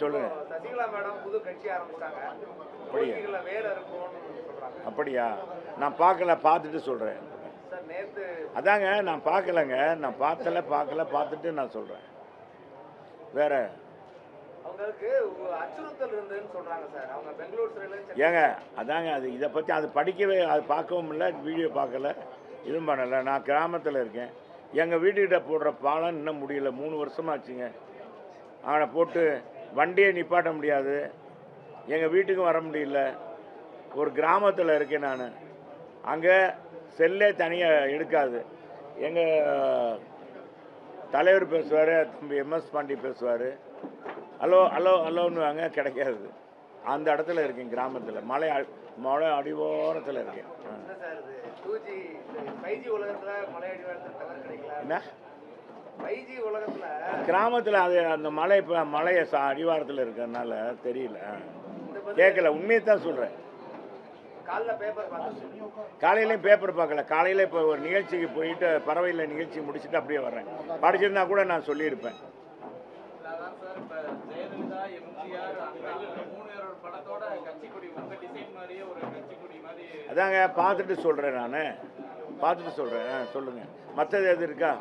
சொல்லுங்க. சசிகலா மேடம் புது கட்சி ஆரம்பிச்சாங்க. அப்படியா? வேற இருக்கும்னு சொல்றாங்க. அப்படியா? நான் பார்க்கல, பார்த்துட்டு சொல்கிறேன். சார் நேத்து அதாங்க நான் பார்க்கலங்க. நான் பார்க்கல, பார்த்துட்டு நான் சொல்கிறேன். வேற அவங்களுக்கு அச்சுறுத்தல் இருந்ததுன்னு சொல்றாங்க சார். அவங்க பெங்களூர் சிறையில் ஏங்க அதாங்க அது இதை பற்றி அது படிக்கவே அது பார்க்கவும் இல்லை, வீடியோ பார்க்கல, இதுவும் பண்ணலை. நான் கிராமத்தில் இருக்கேன். எங்கள் வீட்டுக்கிட்ட போடுற பாலம் இன்னும் முடியல. 3 வருஷமாச்சுங்க. அவனை போட்டு வண்டியை நிப்பாட்ட முடியாது, எங்கள் வீட்டுக்கும் வர முடியல. ஒரு கிராமத்தில் இருக்கேன் நான். அங்கே செல்லே தனியாக எடுக்காது. எங்கள் தலைவர் பேசுவார், தம்பி எம்எஸ் பாண்டி பேசுவார். ஹலோ ஹலோ ஹலோன்னுவாங்க, கிடைக்காது. அந்த இடத்துல இருக்கேன், கிராமத்தில், மலை அடிவாரத்தில் இருக்கேன். சார் 2G 5G உலகத்துல மலை அடிவாரத்தில் டவர் கிடைக்கல. என்ன 5G உலகத்துல கிராமத்தில் அது அந்த மலை இப்போ மலையை அடிவாரத்தில் இருக்கிறதுனால தெரியல, கேட்கல. உண்மையை தான் சொல்கிறேன். காலைல பேப்பர் பார்த்தேன். காலையிலையும் பேப்பர் பார்க்கல. காலையில் இப்போ ஒரு நிகழ்ச்சிக்கு போயிட்டு பறவையில் நிகழ்ச்சி முடிச்சுட்டு அப்படியே வர்றேன். படிச்சிருந்தா கூட நான் சொல்லியிருப்பேன். அதான் சார் இப்போ ஜெயலலிதா, எம்ஜிஆர், அண்ணா 3 பேரோட படத்தோட கட்சி கொடி உங்க டிசைன் மாதிரியே ஒரு கட்சி கொடி மாதிரி. அதாங்க பார்த்துட்டு சொல்கிறேன், நான் பார்த்துட்டு சொல்கிறேன். சொல்லுங்கள், மற்றது எது இருக்கா?